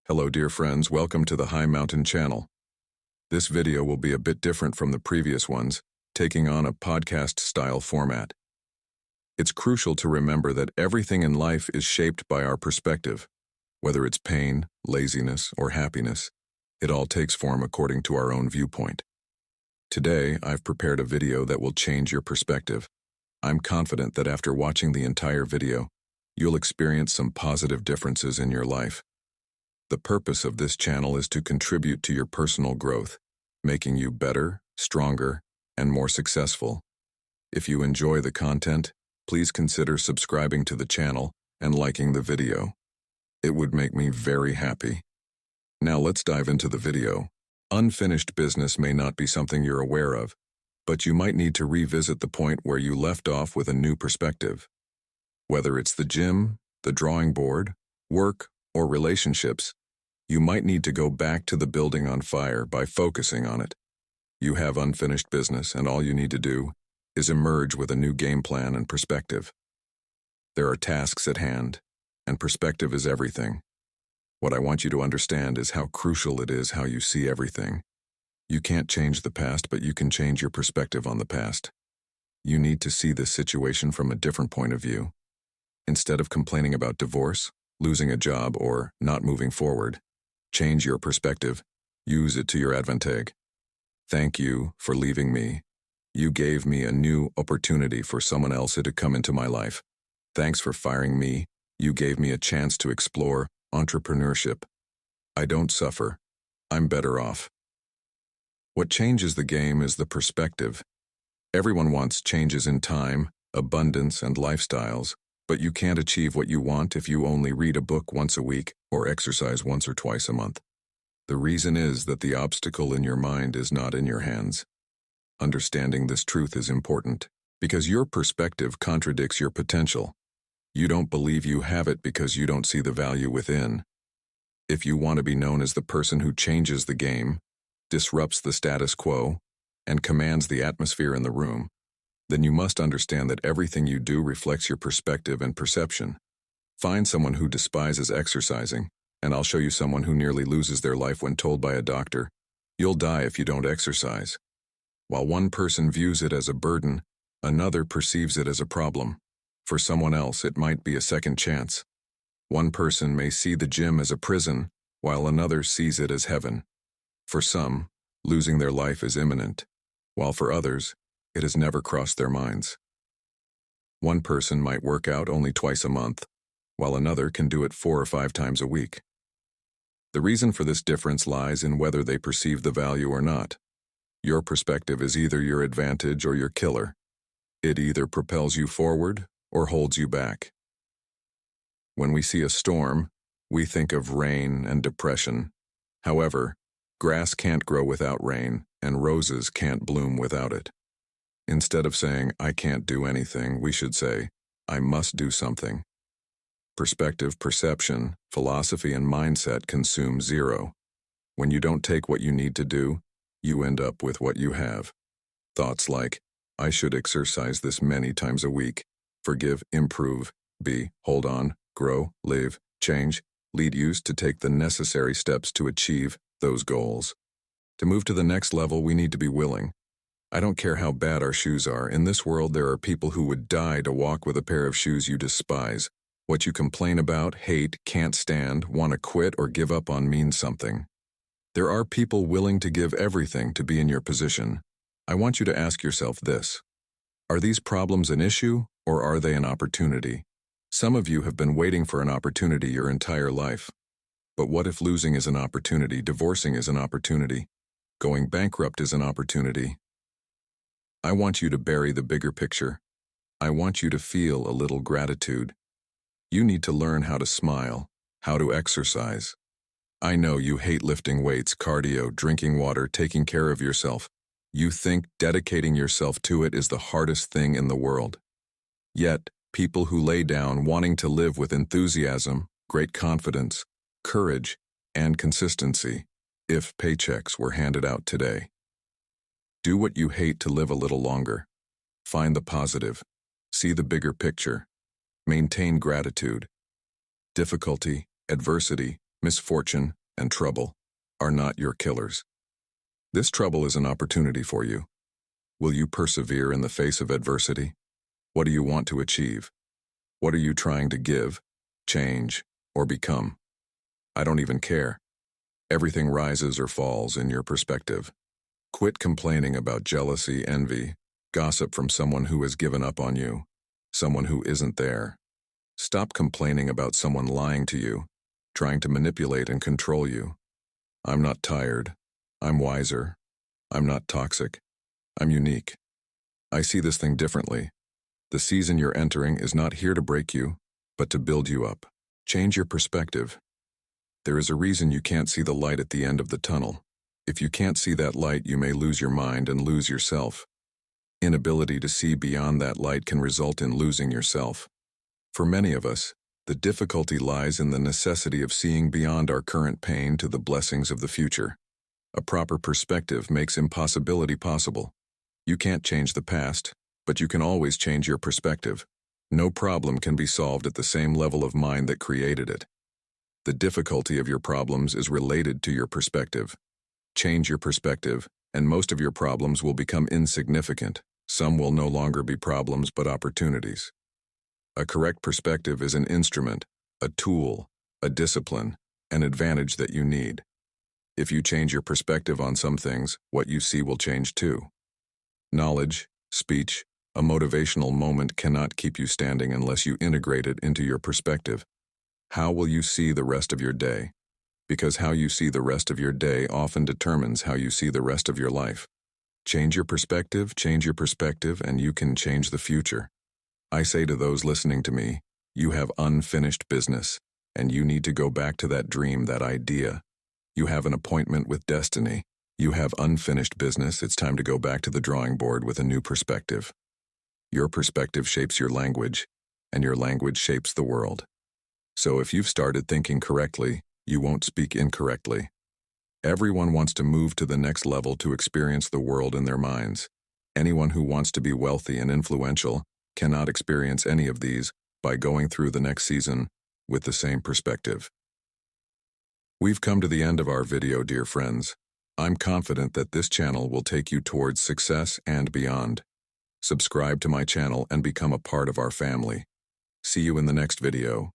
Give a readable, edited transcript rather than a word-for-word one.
Hello dear friends, welcome to the High Mountain channel. This video will be a bit different from the previous ones, taking on a podcast-style format. It's crucial to remember that everything in life is shaped by our perspective. Whether it's pain, laziness, or happiness, it all takes form according to our own viewpoint. Today, I've prepared a video that will change your perspective. I'm confident that after watching the entire video, you'll experience some positive differences in your life. The purpose of this channel is to contribute to your personal growth, making you better, stronger, and more successful. If you enjoy the content, please consider subscribing to the channel and liking the video. It would make me very happy. Now let's dive into the video. Unfinished business may not be something you're aware of, but you might need to revisit the point where you left off with a new perspective. Whether it's the gym, the drawing board, work, or relationships, you might need to go back to the building on fire by focusing on it. You have unfinished business, and all you need to do is emerge with a new game plan and perspective. There are tasks at hand, and perspective is everything. What I want you to understand is how crucial it is how you see everything. You can't change the past, but you can change your perspective on the past. You need to see this situation from a different point of view. Instead of complaining about divorce, losing a job, or not moving forward, change your perspective. Use it to your advantage. Thank you for leaving me. You gave me a new opportunity for someone else to come into my life. Thanks for firing me. You gave me a chance to explore entrepreneurship. I don't suffer. I'm better off. What changes the game is the perspective. Everyone wants changes in time, abundance, and lifestyles. But you can't achieve what you want if you only read a book once a week or exercise once or twice a month. The reason is that the obstacle in your mind is not in your hands. Understanding this truth is important, because your perspective contradicts your potential. You don't believe you have it because you don't see the value within. If you want to be known as the person who changes the game, disrupts the status quo, and commands the atmosphere in the room, then you must understand that everything you do reflects your perspective and perception. Find someone who despises exercising, and I'll show you someone who nearly loses their life when told by a doctor, "You'll die if you don't exercise." While one person views it as a burden, another perceives it as a problem. For someone else, it might be a second chance. One person may see the gym as a prison, while another sees it as heaven. For some, losing their life is imminent, while for others, it has never crossed their minds. One person might work out only twice a month, while another can do it 4 or 5 times a week. The reason for this difference lies in whether they perceive the value or not. Your perspective is either your advantage or your killer. It either propels you forward or holds you back. When we see a storm, we think of rain and depression. However, grass can't grow without rain, and roses can't bloom without it. Instead of saying, "I can't do anything," we should say, "I must do something." Perspective, perception, philosophy, and mindset consume zero. When you don't take what you need to do, you end up with what you have. Thoughts like, "I should exercise this many times a week," forgive, improve, be, hold on, grow, live, change, lead you to take the necessary steps to achieve those goals. To move to the next level, we need to be willing. I don't care how bad our shoes are. In this world, there are people who would die to walk with a pair of shoes you despise. What you complain about, hate, can't stand, want to quit, or give up on means something. There are people willing to give everything to be in your position. I want you to ask yourself this. Are these problems an issue, or are they an opportunity? Some of you have been waiting for an opportunity your entire life. But what if losing is an opportunity, divorcing is an opportunity, going bankrupt is an opportunity? I want you to bury the bigger picture. I want you to feel a little gratitude. You need to learn how to smile, how to exercise. I know you hate lifting weights, cardio, drinking water, taking care of yourself. You think dedicating yourself to it is the hardest thing in the world. Yet, people who lay down wanting to live with enthusiasm, great confidence, courage, and consistency, if paychecks were handed out today. Do what you hate to live a little longer. Find the positive. See the bigger picture. Maintain gratitude. Difficulty, adversity, misfortune, and trouble are not your killers. This trouble is an opportunity for you. Will you persevere in the face of adversity? What do you want to achieve? What are you trying to give, change, or become? I don't even care. Everything rises or falls in your perspective. Quit complaining about jealousy, envy, gossip from someone who has given up on you, someone who isn't there. Stop complaining about someone lying to you, trying to manipulate and control you. I'm not tired. I'm wiser. I'm not toxic. I'm unique. I see this thing differently. The season you're entering is not here to break you, but to build you up. Change your perspective. There is a reason you can't see the light at the end of the tunnel. If you can't see that light, you may lose your mind and lose yourself. Inability to see beyond that light can result in losing yourself. For many of us, the difficulty lies in the necessity of seeing beyond our current pain to the blessings of the future. A proper perspective makes impossibility possible. You can't change the past, but you can always change your perspective. No problem can be solved at the same level of mind that created it. The difficulty of your problems is related to your perspective. Change your perspective, and most of your problems will become insignificant. Some will no longer be problems but opportunities. A correct perspective is an instrument, a tool, a discipline, an advantage that you need. If you change your perspective on some things, what you see will change too. Knowledge, speech, a motivational moment cannot keep you standing unless you integrate it into your perspective. How will you see the rest of your day? Because how you see the rest of your day often determines how you see the rest of your life. Change your perspective, and you can change the future. I say to those listening to me, you have unfinished business, and you need to go back to that dream, that idea. You have an appointment with destiny. You have unfinished business. It's time to go back to the drawing board with a new perspective. Your perspective shapes your language, and your language shapes the world. So if you've started thinking correctly, you won't speak incorrectly. Everyone wants to move to the next level to experience the world in their minds. Anyone who wants to be wealthy and influential cannot experience any of these by going through the next season with the same perspective. We've come to the end of our video, dear friends. I'm confident that this channel will take you towards success and beyond. Subscribe to my channel and become a part of our family. See you in the next video.